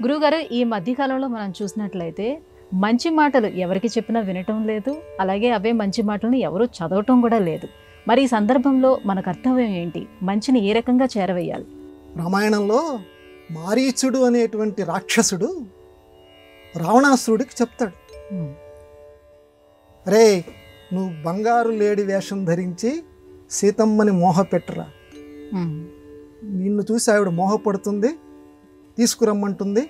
గురువుగారు, ఈ మధ్యకాలంలో మనం చూసినట్లయితే మంచి మాటలు ఎవరికి చెప్పినా వినటం లేదు, అలాగే అవే మంచి మాటలను ఎవరు చదవటం కూడా లేదు. మరి ఈ సందర్భంలో మన కర్తవ్యం ఏంటి? మంచిని ఏ రకంగా చేరవేయాలి? రామాయణంలో మారీచుడు అనేటువంటి రాక్షసుడు రావణాసురుడికి చెప్తాడు, రే నువ్వు బంగారు లేడి వేషం ధరించి సీతమ్మని మోహపెట్టరా, నిన్ను చూసి ఆవిడ మోహపడుతుంది, తీసుకురమ్మంటుంది,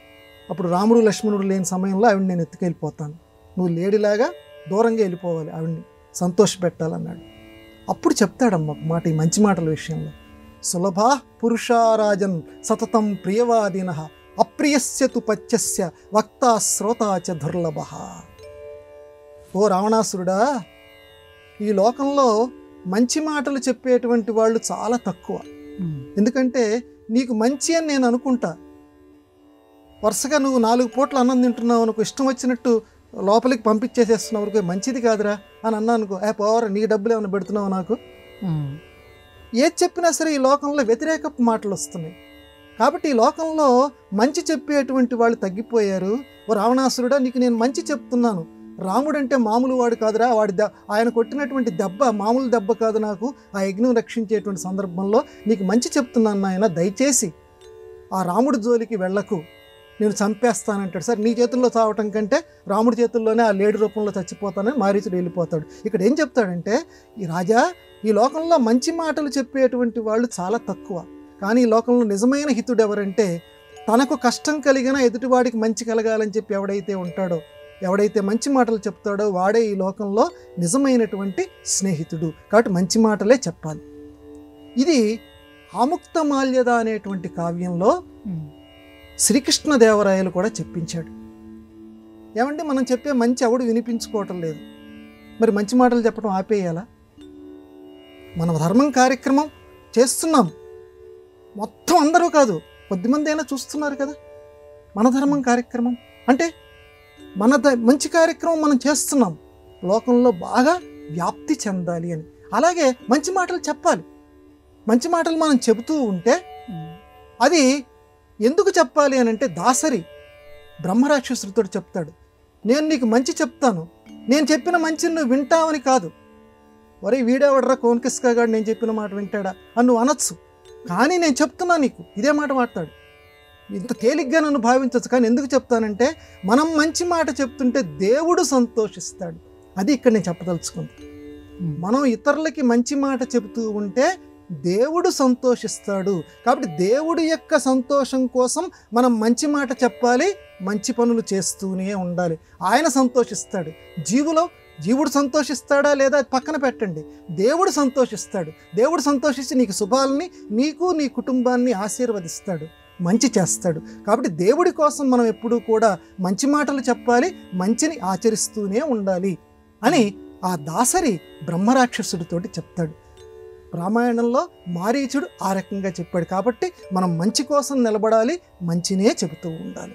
అప్పుడు రాముడు లక్ష్మణుడు లేని సమయంలో ఆవిడ నేను ఎత్తుకెళ్ళిపోతాను, నువ్వు లేడిలాగా దూరంగా వెళ్ళిపోవాలి, ఆవిడ్ని సంతోషపెట్టాలన్నాడు. అప్పుడు చెప్తాడమ్మ మాట, ఈ మంచి మాటల విషయంలో, సులభా పురుషారాజన్ సతతం ప్రియవాదిన అప్రియస్యతు పచ్చస్య వక్తా శ్రోతాచ దుర్లభ. ఓ రావణాసురుడా, ఈ లోకంలో మంచి మాటలు చెప్పేటువంటి వాళ్ళు చాలా తక్కువ. ఎందుకంటే నీకు మంచి అని నేను అనుకుంటా, వరుసగా నువ్వు 4 పూట్ల అన్నం తింటున్నావు అనుకో, ఇష్టం వచ్చినట్టు లోపలికి పంపించేసేస్తున్నావు అనుకో, మంచిది కాదురా అని అన్నా అనుకో, పోవరా నీ డబ్బులు ఏమైనా పెడుతున్నావు నాకు, ఏది చెప్పినా సరే ఈ లోకంలో వ్యతిరేక మాటలు వస్తున్నాయి. కాబట్టి ఈ లోకంలో మంచి చెప్పేటువంటి వాళ్ళు తగ్గిపోయారు. ఓ రావణాసురుడా, నీకు నేను మంచి చెప్తున్నాను, రాముడు అంటే మామూలు వాడు కాదురా, ఆయన కొట్టినటువంటి దెబ్బ మామూలు దెబ్బ కాదు, నాకు ఆ యజ్ఞం రక్షించేటువంటి సందర్భంలో నీకు మంచి చెప్తున్నాను నాయన, దయచేసి ఆ రాముడి జోలికి వెళ్ళకు, నేను చంపేస్తానంటాడు. సరే నీ చేతుల్లో చావటం కంటే రాముడి చేతుల్లోనే ఆ లేడి రూపంలో చచ్చిపోతానని మారీచుడు వెళ్ళిపోతాడు. ఇక్కడ ఏం చెప్తాడంటే, ఈ రాజా, ఈ లోకంలో మంచి మాటలు చెప్పేటువంటి వాళ్ళు చాలా తక్కువ, కానీ ఈ లోకంలో నిజమైన హితుడు ఎవరంటే తనకు కష్టం కలిగిన ఎదుటివాడికి మంచి కలగాలని చెప్పి ఎవడైతే ఉంటాడో, ఎవడైతే మంచి మాటలు చెప్తాడో వాడే ఈ లోకంలో నిజమైనటువంటి స్నేహితుడు. కాబట్టి మంచి మాటలే చెప్పాలి. ఇది ఆముక్తమాల్యద అనేటువంటి కావ్యంలో శ్రీకృష్ణదేవరాయలు కూడా చెప్పించాడు. ఏమంటే మనం చెప్పే మంచి ఎవడు వినిపించుకోవటం లేదు, మరి మంచి మాటలు చెప్పడం ఆపేయాలా? మన ధర్మం కార్యక్రమం చేస్తున్నాం, మొత్తం అందరూ కాదు, కొద్దిమంది అయినా చూస్తున్నారు కదా. మన ధర్మం కార్యక్రమం అంటే మంచి కార్యక్రమం మనం చేస్తున్నాం, లోకంలో బాగా వ్యాప్తి చెందాలి అని. అలాగే మంచి మాటలు చెప్పాలి. మంచి మాటలు మనం చెబుతూ ఉంటే అది ఎందుకు చెప్పాలి అని అంటే, దాసరి బ్రహ్మరాక్షసుడితో చెప్తాడు, నేను నీకు మంచి చెప్తాను, నేను చెప్పిన మంచిని నువ్వు వింటావని కాదు. ఒరే వీడేవాడరా కోన్కిస్కాగాడు, నేను చెప్పిన మాట వింటాడా అని నువ్వు అనొచ్చు, కానీ నేను చెప్తున్నా నీకు, ఇదే మాట వాడతాడు. ఇంత తేలిగ్గా నన్ను భావించవచ్చు, కానీ ఎందుకు చెప్తానంటే మనం మంచి మాట చెప్తుంటే దేవుడు సంతోషిస్తాడు. అది ఇక్కడ నేను చెప్పదలుచుకుంది. మనం ఇతరులకి మంచి మాట చెబుతూ ఉంటే దేవుడు సంతోషిస్తాడు. కాబట్టి దేవుడి యొక్క సంతోషం కోసం మనం మంచి మాట చెప్పాలి, మంచి పనులు చేస్తూనే ఉండాలి. ఆయన సంతోషిస్తాడు. జీవుడు సంతోషిస్తాడా లేదా పక్కన పెట్టండి, దేవుడు సంతోషిస్తాడు. దేవుడు సంతోషించి నీకు శుభాలని, నీకు నీ కుటుంబాన్ని ఆశీర్వదిస్తాడు, మంచి చేస్తాడు. కాబట్టి దేవుడి కోసం మనం ఎప్పుడూ కూడా మంచి మాటలు చెప్పాలి, మంచిని ఆచరిస్తూనే ఉండాలి అని ఆ దాసరి బ్రహ్మరాక్షసుడితోటి చెప్తాడు. రామాయణంలో మారీచుడు ఆ రకంగా చెప్పాడు. కాబట్టి మనం మంచి కోసం నిలబడాలి, మంచినే చెబుతూ ఉండాలి.